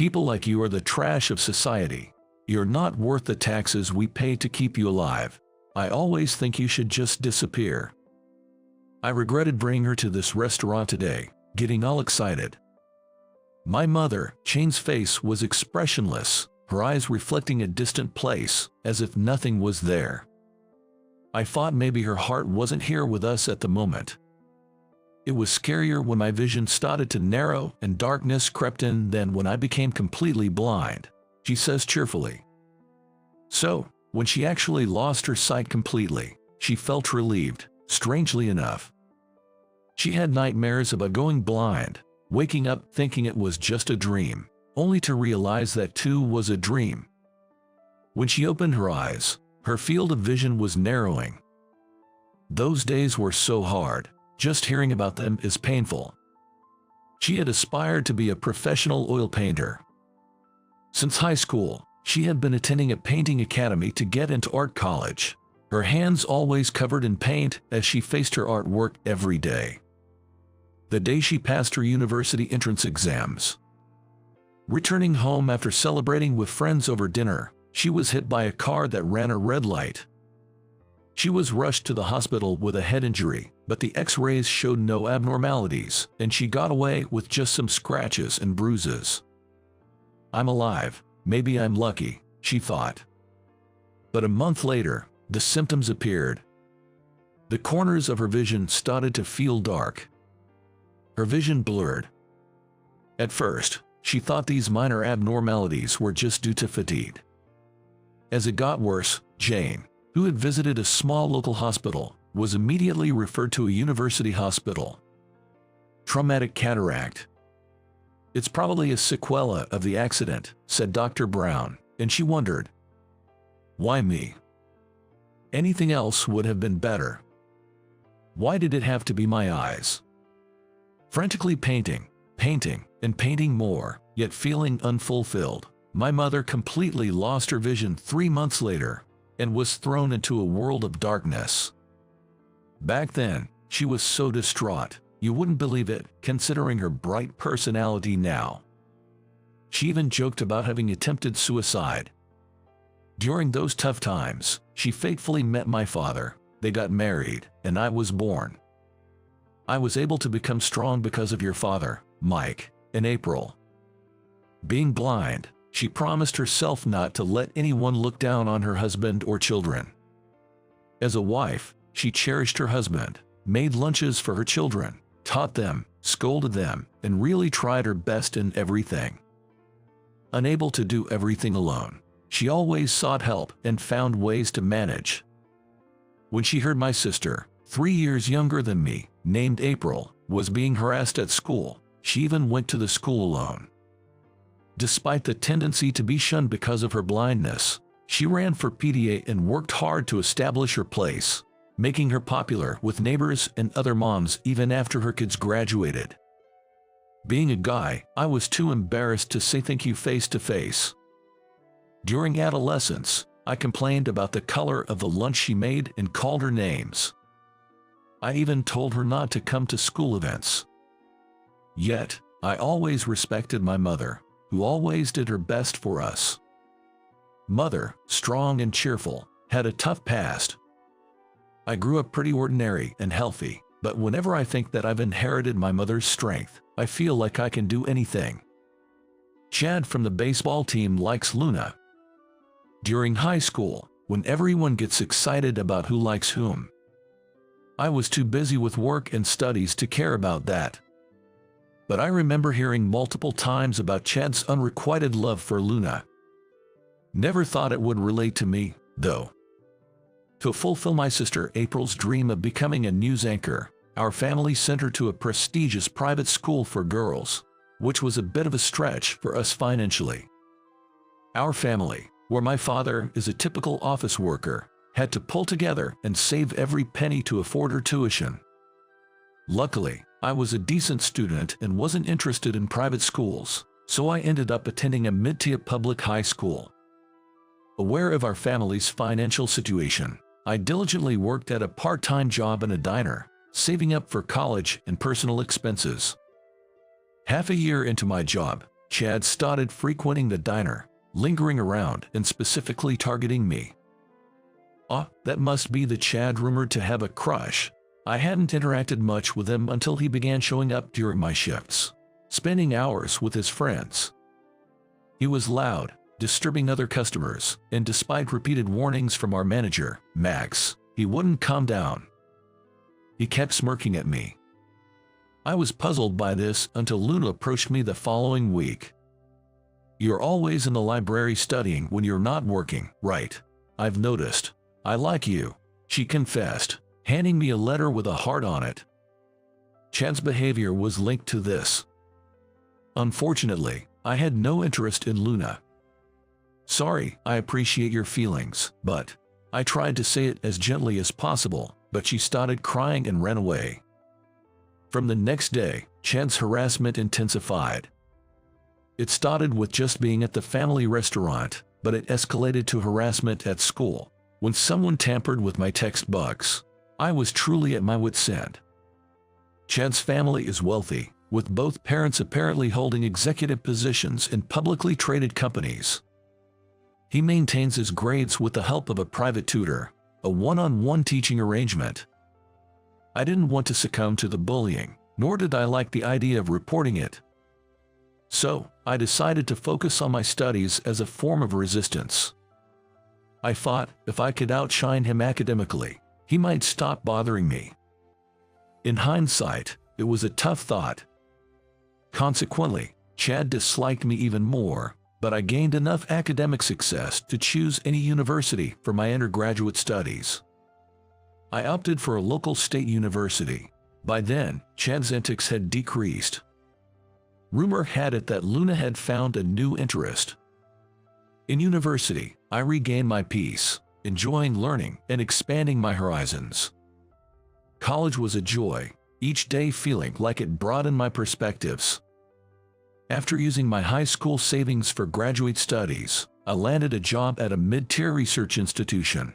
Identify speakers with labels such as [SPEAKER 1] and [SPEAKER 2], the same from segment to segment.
[SPEAKER 1] People like you are the trash of society. You're not worth the taxes we pay to keep you alive. I always think you should just disappear." I regretted bringing her to this restaurant today, getting all excited. My mother, Jane's face was expressionless, her eyes reflecting a distant place, as if nothing was there. I thought maybe her heart wasn't here with us at the moment. It was scarier when my vision started to narrow and darkness crept in than when I became completely blind, she says cheerfully. So, when she actually lost her sight completely, she felt relieved, strangely enough. She had nightmares about going blind, waking up thinking it was just a dream, only to realize that too was a dream. When she opened her eyes, her field of vision was narrowing. Those days were so hard, just hearing about them is painful. She had aspired to be a professional oil painter. Since high school, she had been attending a painting academy to get into art college, her hands always covered in paint as she faced her artwork every day. The day she passed her university entrance exams. Returning home after celebrating with friends over dinner, she was hit by a car that ran a red light. She was rushed to the hospital with a head injury, but the X-rays showed no abnormalities, and she got away with just some scratches and bruises. "I'm alive, maybe I'm lucky," she thought. But a month later, the symptoms appeared. The corners of her vision started to feel dark. Her vision blurred. At first, she thought these minor abnormalities were just due to fatigue. As it got worse, Jane, who had visited a small local hospital, was immediately referred to a university hospital. Traumatic cataract. "It's probably a sequela of the accident," said Dr. Brown, and she wondered, why me? Anything else would have been better. Why did it have to be my eyes? Frantically painting, and painting more, yet feeling unfulfilled, my mother completely lost her vision 3 months later and was thrown into a world of darkness. Back then, she was so distraught, you wouldn't believe it, considering her bright personality now. She even joked about having attempted suicide. During those tough times, she faithfully met my father, they got married, and I was born. I was able to become strong because of your father, Mike, and April. Being blind, she promised herself not to let anyone look down on her husband or children. As a wife, she cherished her husband, made lunches for her children, taught them, scolded them, and really tried her best in everything. Unable to do everything alone, she always sought help and found ways to manage. When she heard my sister, 3 years younger than me, named April, was being harassed at school, she even went to the school alone. Despite the tendency to be shunned because of her blindness, she ran for PTA and worked hard to establish her place, making her popular with neighbors and other moms even after her kids graduated. Being a guy, I was too embarrassed to say thank you face to face. During adolescence, I complained about the color of the lunch she made and called her names. I even told her not to come to school events. Yet, I always respected my mother, who always did her best for us. Mother, strong and cheerful, had a tough past. I grew up pretty ordinary and healthy, but whenever I think that I've inherited my mother's strength, I feel like I can do anything. Chad from the baseball team likes Luna. During high school, when everyone gets excited about who likes whom, I was too busy with work and studies to care about that. But I remember hearing multiple times about Chad's unrequited love for Luna. Never thought it would relate to me, though. To fulfill my sister April's dream of becoming a news anchor, our family sent her to a prestigious private school for girls, which was a bit of a stretch for us financially. Our family, where my father is a typical office worker, had to pull together and save every penny to afford her tuition. Luckily, I was a decent student and wasn't interested in private schools, so I ended up attending a mid-tier public high school. Aware of our family's financial situation, I diligently worked at a part-time job in a diner, saving up for college and personal expenses. Half a year into my job, Chad started frequenting the diner, lingering around and specifically targeting me. That must be the Chad rumored to have a crush. I hadn't interacted much with him until he began showing up during my shifts, spending hours with his friends. He was loud, disturbing other customers, and despite repeated warnings from our manager, Max, he wouldn't calm down. He kept smirking at me. I was puzzled by this until Luna approached me the following week. "You're always in the library studying when you're not working, right? I've noticed. I like you," she confessed, handing me a letter with a heart on it. Chad's behavior was linked to this. Unfortunately, I had no interest in Luna. "Sorry, I appreciate your feelings, but..." I tried to say it as gently as possible, but she started crying and ran away. From the next day, Chad's harassment intensified. It started with just being at the family restaurant, but it escalated to harassment at school. When someone tampered with my textbooks, I was truly at my wit's end. Chad's family is wealthy, with both parents apparently holding executive positions in publicly traded companies. He maintains his grades with the help of a private tutor, a one-on-one teaching arrangement. I didn't want to succumb to the bullying, nor did I like the idea of reporting it. So, I decided to focus on my studies as a form of resistance. I thought if I could outshine him academically, he might stop bothering me. In hindsight, it was a tough thought. Consequently, Chad disliked me even more, but I gained enough academic success to choose any university for my undergraduate studies. I opted for a local state university. By then, Chad's antics had decreased. Rumor had it that Luna had found a new interest. In university, I regained my peace, enjoying learning and expanding my horizons. College was a joy, each day feeling like it broadened my perspectives. After using my high school savings for graduate studies, I landed a job at a mid-tier research institution.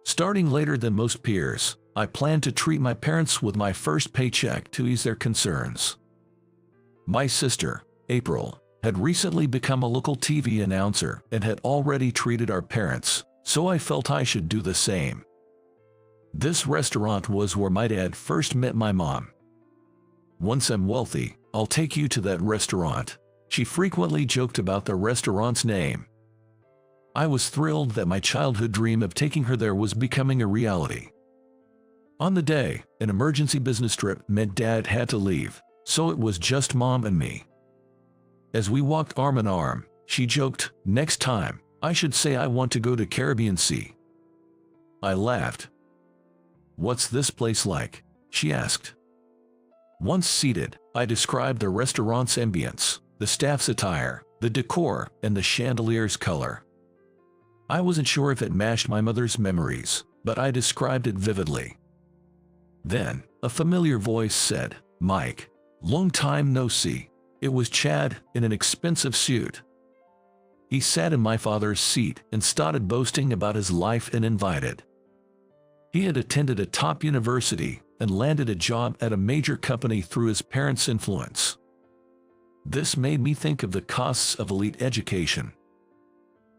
[SPEAKER 1] Starting later than most peers, I planned to treat my parents with my first paycheck to ease their concerns. My sister, April, had recently become a local TV announcer and had already treated our parents, so I felt I should do the same. This restaurant was where my dad first met my mom. "Once I'm wealthy, I'll take you to that restaurant," she frequently joked about the restaurant's name. I was thrilled that my childhood dream of taking her there was becoming a reality. On the day, an emergency business trip meant Dad had to leave, so it was just Mom and me. As we walked arm in arm, she joked, "Next time, I should say I want to go to Caribbean Sea." I laughed. "What's this place like?" she asked. Once seated, I described the restaurant's ambience, the staff's attire, the decor, and the chandelier's color. I wasn't sure if it matched my mother's memories, but I described it vividly. Then, a familiar voice said, "Mike, long time no see." It was Chad in an expensive suit. He sat in my father's seat and started boasting about his life and invited. He had attended a top university and landed a job at a major company through his parents' influence. This made me think of the costs of elite education.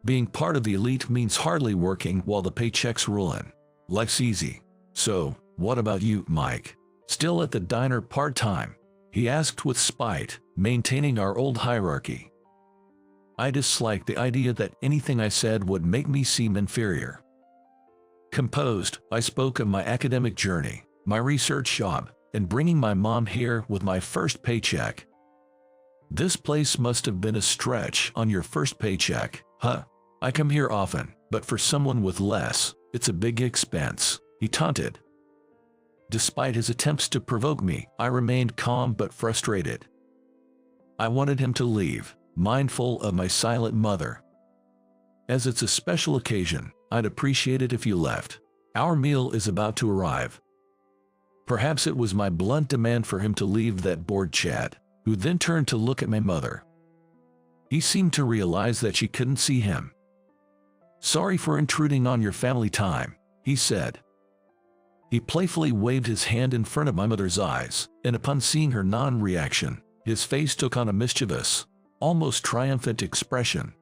[SPEAKER 1] Being part of the elite means hardly working while the paychecks roll in. Life's easy. "So, what about you, Mike? Still at the diner part-time?" he asked with spite, maintaining our old hierarchy. I disliked the idea that anything I said would make me seem inferior. Composed, I spoke of my academic journey, my research job, and bringing my mom here with my first paycheck. "This place must have been a stretch on your first paycheck, huh? I come here often, but for someone with less, it's a big expense," he taunted. Despite his attempts to provoke me, I remained calm but frustrated. I wanted him to leave, mindful of my silent mother. "As it's a special occasion, I'd appreciate it if you left. Our meal is about to arrive." Perhaps it was my blunt demand for him to leave that bored Chad, who then turned to look at my mother. He seemed to realize that she couldn't see him. "Sorry for intruding on your family time," he said. He playfully waved his hand in front of my mother's eyes, and upon seeing her non-reaction, his face took on a mischievous, almost triumphant expression.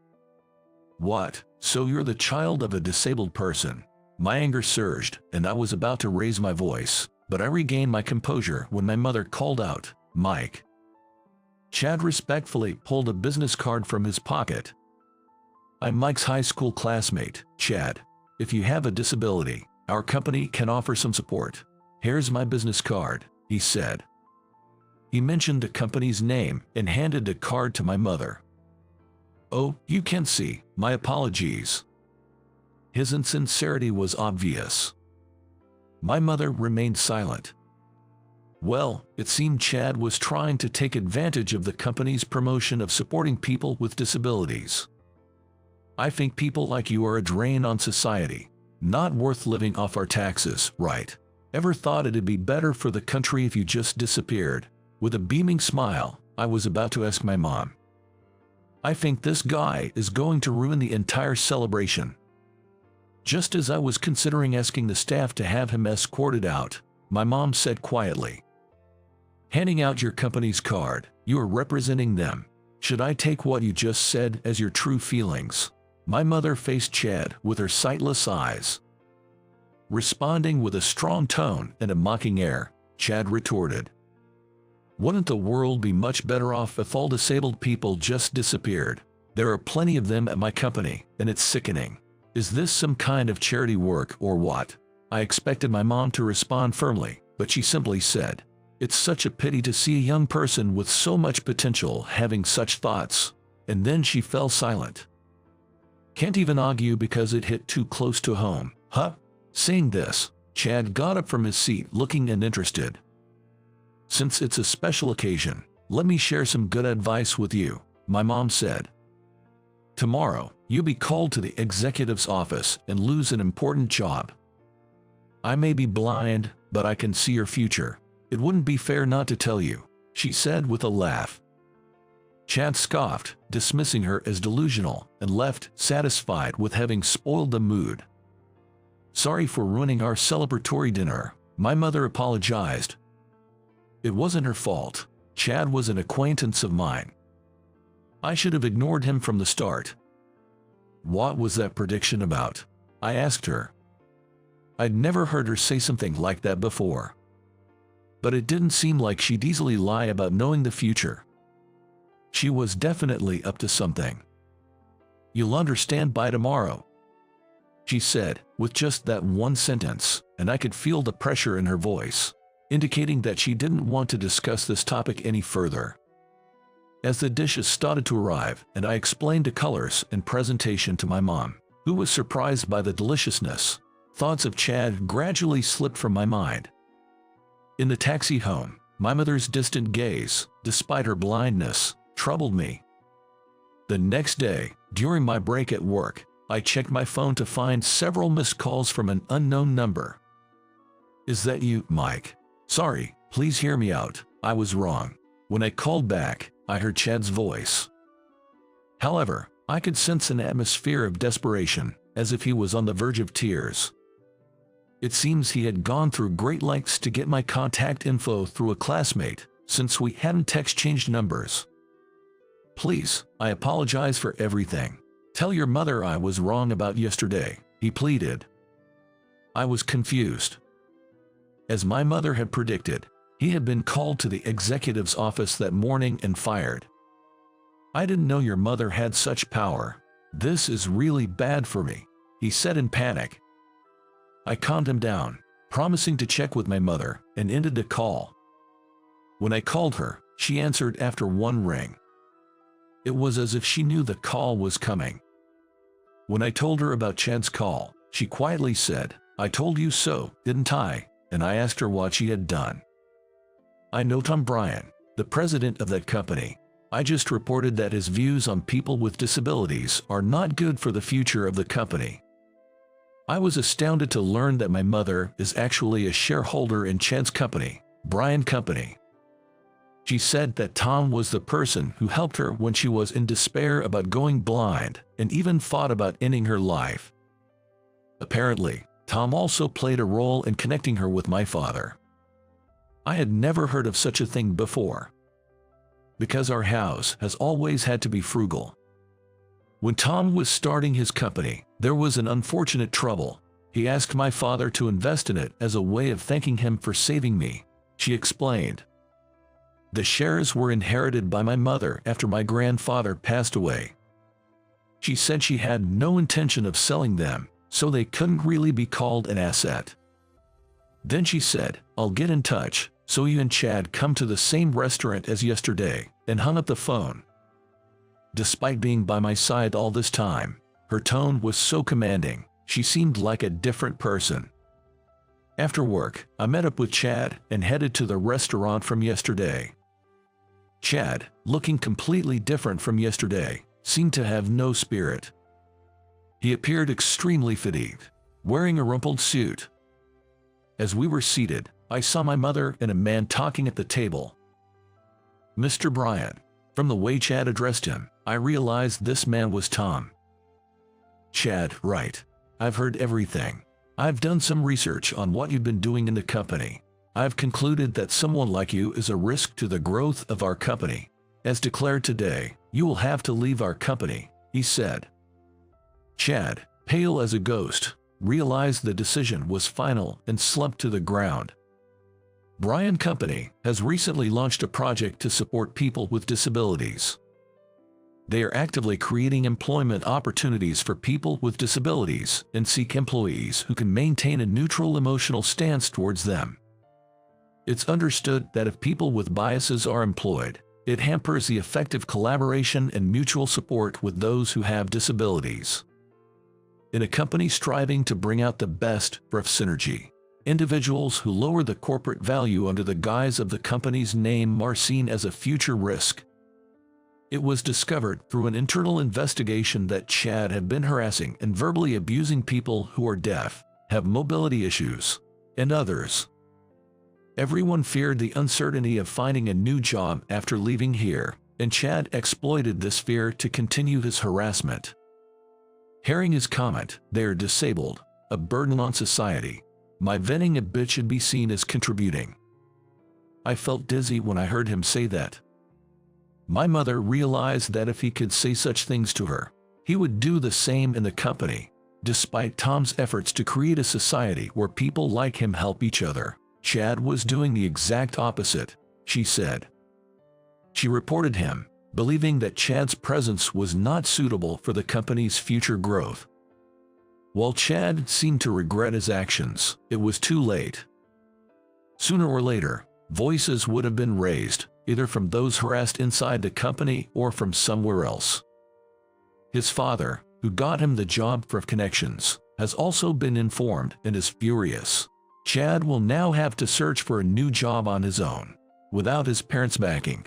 [SPEAKER 1] "What? So you're the child of a disabled person?" My anger surged, and I was about to raise my voice, but I regained my composure when my mother called out, "Mike." Chad respectfully pulled a business card from his pocket. "I'm Mike's high school classmate, Chad. If you have a disability, our company can offer some support. Here's my business card," he said. He mentioned the company's name and handed the card to my mother. "Oh, you can see, my apologies." His insincerity was obvious. My mother remained silent. Well, it seemed Chad was trying to take advantage of the company's promotion of supporting people with disabilities. "I think people like you are a drain on society. Not worth living off our taxes, right? Ever thought it'd be better for the country if you just disappeared?" With a beaming smile, I was about to ask my mom, "I think this guy is going to ruin the entire celebration." Just as I was considering asking the staff to have him escorted out, my mom said quietly, "Handing out your company's card, you are representing them. Should I take what you just said as your true feelings?" My mother faced Chad with her sightless eyes. Responding with a strong tone and a mocking air, Chad retorted, "Wouldn't the world be much better off if all disabled people just disappeared? There are plenty of them at my company, and it's sickening. Is this some kind of charity work or what?" I expected my mom to respond firmly, but she simply said, "It's such a pity to see a young person with so much potential having such thoughts," and then she fell silent. Can't even argue because it hit too close to home, huh? Saying this, Chad got up from his seat looking uninterested. "Since it's a special occasion, let me share some good advice with you," my mom said. "Tomorrow, you'll be called to the executive's office and lose an important job. I may be blind, but I can see your future. It wouldn't be fair not to tell you," she said with a laugh. Chad scoffed, dismissing her as delusional, and left, satisfied with having spoiled the mood. "Sorry for ruining our celebratory dinner," my mother apologized. "It wasn't her fault. Chad was an acquaintance of mine. I should have ignored him from the start." "What was that prediction about?" I asked her. I'd never heard her say something like that before. But it didn't seem like she'd easily lie about knowing the future. She was definitely up to something. "You'll understand by tomorrow," she said, with just that one sentence, and I could feel the pressure in her voice, indicating that she didn't want to discuss this topic any further. As the dishes started to arrive and I explained the colors and presentation to my mom, who was surprised by the deliciousness, thoughts of Chad gradually slipped from my mind. In the taxi home, my mother's distant gaze, despite her blindness, troubled me. The next day, during my break at work, I checked my phone to find several missed calls from an unknown number. "Is that you, Mike? Sorry, please hear me out. I was wrong." When I called back, I heard Chad's voice. However, I could sense an atmosphere of desperation, as if he was on the verge of tears. It seems he had gone through great lengths to get my contact info through a classmate, since we hadn't exchanged numbers. "Please, I apologize for everything. Tell your mother I was wrong about yesterday," he pleaded. I was confused. As my mother had predicted, he had been called to the executive's office that morning and fired. "I didn't know your mother had such power. This is really bad for me," he said in panic. I calmed him down, promising to check with my mother, and ended the call. When I called her, she answered after one ring. It was as if she knew the call was coming. When I told her about Chad's call, she quietly said, "I told you so, didn't I?" and I asked her what she had done. "I know Tom Bryan, the president of that company. I just reported that his views on people with disabilities are not good for the future of the company." I was astounded to learn that my mother is actually a shareholder in Chad's company, Bryan Company. She said that Tom was the person who helped her when she was in despair about going blind and even thought about ending her life. Apparently, Tom also played a role in connecting her with my father. I had never heard of such a thing before. because our house has always had to be frugal. When Tom was starting his company, there was an unfortunate trouble. He asked my father to invest in it as a way of thanking him for saving me, she explained. The shares were inherited by my mother after my grandfather passed away. She said she had no intention of selling them, so they couldn't really be called an asset. Then she said, "I'll get in touch, so you and Chad come to the same restaurant as yesterday," and hung up the phone. Despite being by my side all this time, her tone was so commanding, she seemed like a different person. After work, I met up with Chad and headed to the restaurant from yesterday. Chad, looking completely different from yesterday, seemed to have no spirit. He appeared extremely fatigued, wearing a rumpled suit. As we were seated, I saw my mother and a man talking at the table. "Mr. Bryant." From the way Chad addressed him, I realized this man was Tom. "Chad, right. I've heard everything. I've done some research on what you've been doing in the company. I've concluded that someone like you is a risk to the growth of our company. As declared today, you will have to leave our company," he said. Chad, pale as a ghost, realized the decision was final and slumped to the ground. Bryant Company has recently launched a project to support people with disabilities. They are actively creating employment opportunities for people with disabilities and seek employees who can maintain a neutral emotional stance towards them. It's understood that if people with biases are employed, it hampers the effective collaboration and mutual support with those who have disabilities. In a company striving to bring out the best for synergy, individuals who lower the corporate value under the guise of the company's name are seen as a future risk. It was discovered through an internal investigation that Chad had been harassing and verbally abusing people who are deaf, have mobility issues, and others. Everyone feared the uncertainty of finding a new job after leaving here, and Chad exploited this fear to continue his harassment. Hearing his comment, "They are disabled, a burden on society," my venting a bit should be seen as contributing. I felt dizzy when I heard him say that. My mother realized that if he could say such things to her, he would do the same in the company. Despite Tom's efforts to create a society where people like him help each other, Chad was doing the exact opposite, she said. She reported him, believing that Chad's presence was not suitable for the company's future growth. While Chad seemed to regret his actions, it was too late. Sooner or later, voices would have been raised, either from those harassed inside the company or from somewhere else. His father, who got him the job for connections, has also been informed and is furious. Chad will now have to search for a new job on his own, without his parents' backing.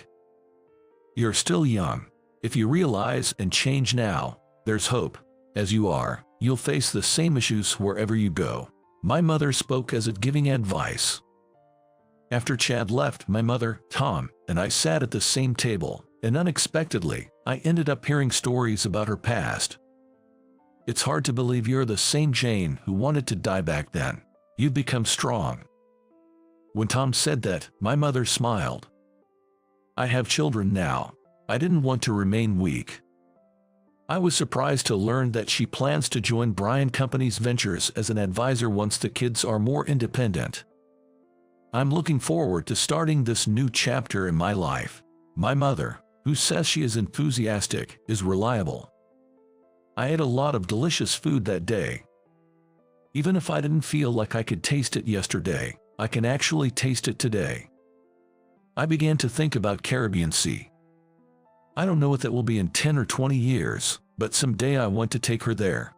[SPEAKER 1] You're still young. If you realize and change now, there's hope. As you are, you'll face the same issues wherever you go. My mother spoke as if giving advice. After Chad left, my mother, Tom, and I sat at the same table, and unexpectedly, I ended up hearing stories about her past. It's hard to believe you're the same Jane who wanted to die back then. You've become strong. When Tom said that, my mother smiled. I have children now. I didn't want to remain weak. I was surprised to learn that she plans to join Bryant Company's ventures as an advisor once the kids are more independent. I'm looking forward to starting this new chapter in my life. My mother, who says she is enthusiastic, is reliable. I ate a lot of delicious food that day. Even if I didn't feel like I could taste it yesterday, I can actually taste it today. I began to think about Caribbean Sea. I don't know if it will be in 10 or 20 years, but someday I want to take her there.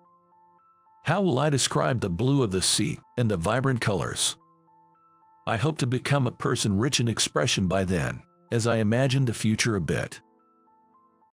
[SPEAKER 1] How will I describe the blue of the sea and the vibrant colors? I hope to become a person rich in expression by then, as I imagine the future a bit.